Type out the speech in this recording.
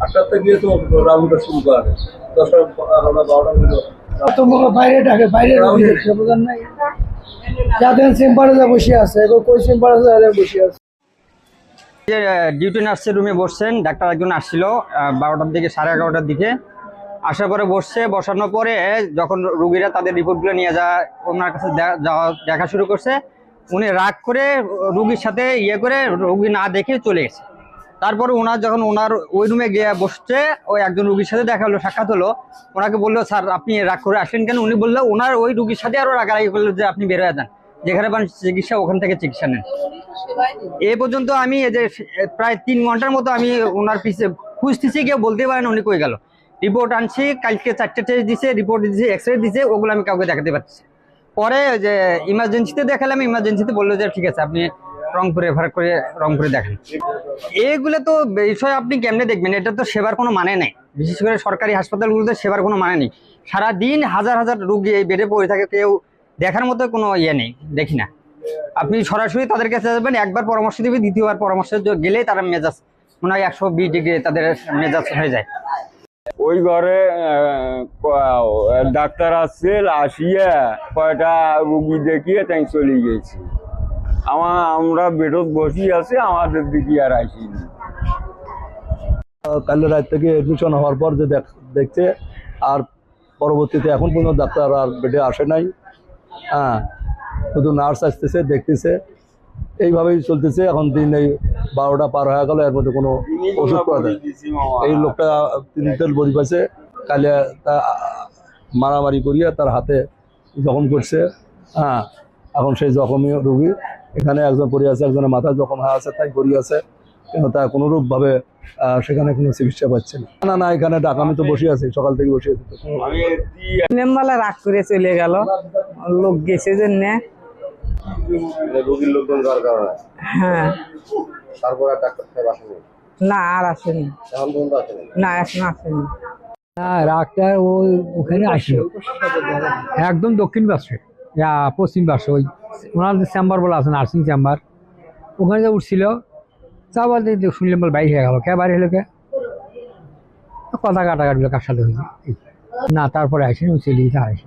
আটটার থেকে তো রাউন্ডটা শুরু করে 10টা 11টা 12টা বাইরে ডাকে বাইরে বোঝেন নাই যাদের চেম্বারে বসে আছে কই চেম্বারে বসে আছে। ডিউটি নার্সের রুমে বসছেন, ডাক্তার একজন আসছিল 12টার দিকে 11:30টার দিকে আসার পরে বসানোর পরে যখন রুগীরা তাদের রিপোর্টগুলো নিয়ে ওনার কাছে দেখা শুরু করছে, উনি রাগ করে রুগীর সাথে করে রুগী না দেখে চলে গেছে। তারপরে যখন ওনার ওই রুমে গিয়ে বসছে, ওই একজন রুগীর সাথে দেখা হলো, সাক্ষাৎ হলো। ওনাকে বললো, স্যার আপনি রাগ করে আসলেন কেন? উনি বললো ওনার ওই রুগীর সাথে আরও রাগারাগি করলো যে আপনি বের হয়ে যান, যেখানে পান চিকিৎসা ওখান থেকে চিকিৎসা নেন। এই পর্যন্ত আমি এই যে প্রায় 3 ঘন্টার মতো আমি ওনার পিছিয়ে খুঁজতেছি, কেউ বলতে পারেন উনি কই গেল। রিপোর্ট আনছি, কালকে 4টে টেস্ট দিছে, রিপোর্ট দিছে, এক্সরে দিছে, ওগুলো আমি কাউকে দেখাতে পারছি। পরে যে ইমার্জেন্সিতে দেখালাম, ইমার্জেন্সিতে বললো যে ঠিক আছে আপনি রংপুরে রেফার করে রংপুরে দেখেন। এইগুলো তো বিষয় আপনি কেমনে দেখবেন? এটা তো সেবার কোনো মানে নেই, বিশেষ করে সরকারি হাসপাতালগুলোতে সেবার কোনো মানে নেই। সারাদিন হাজার হাজার রুগী এই বেডে পড়ে থাকে, কেউ দেখার মতো কোনো নেই, দেখি না। আপনি সরাসরি তাদের কাছে যাবেন, একবার পরামর্শ দিবে, দ্বিতীয়বার পরামর্শ গেলেই তারা মেজাজ মনে হয় 120 ডিগ্রি তাদের মেজাজ হয়ে যায়। ওই ঘরে ডাক্তার আসছে, আসিয়া কয়টা রুগী দেখিয়ে তাই চলে গেছি। আমরা বেডত বসি আছি, আমাদের দিকে আর আসিনি। কাল রাত থেকে এডমিশন হওয়ার পর যে দেখছে, আর পরবর্তীতে এখন পর্যন্ত ডাক্তার আর বেডে আসে নাই। হ্যাঁ, শুধু নার্স আসতেছে, দেখতেছে, এইভাবেই চলতেছে। এখন দিন এই 12টা পার হয়ে গেল, এর মধ্যে কোনো ওষুধ পাওয়া যায়। এই লোকটা 3 তেল বড়ি পাইছে, কালে তা মারামারি করিয়া তার হাতে জখম করছে। হ্যাঁ, এখন সেই জখমী রোগী এখানে একজন পড়ে আছে, একজনের মাথায় জখম হয়ে আছে, তাই পড়ে আছে, কিন্তু তা কোনোরূপভাবে সেখানে কোনো চিকিৎসা পাচ্ছে না। না, এখানে ডাক, আমি তো বসে আছি, সকাল থেকে বসে আছি। মেম্বালা রাগ করে চলে গেল, লোক গেছে জন্য। রোগীর লোকজন যাওয়ার কারণে? হ্যাঁ। তারপর আর ডাক্তার সাহেব আসেনি? না, আর আসেনি। এখন পর্যন্ত আসেনি? না, এখন আসেনি। ডাক্তার ওখানে আসে একদম দক্ষিণ পাশে, পশ্চিম পাশে, ওই ওনাদের চেম্বার বলে আছে, নার্সিং চেম্বার, ওখানে যে উঠছিল। তা বলতে শুনলাম বল বাইরে হয়ে গেল, কে বাইরে হলো, কে কথা কাটাকাটি কার সাথে হয়েছে না। তারপরে আসেনি, ওই চলে আসে।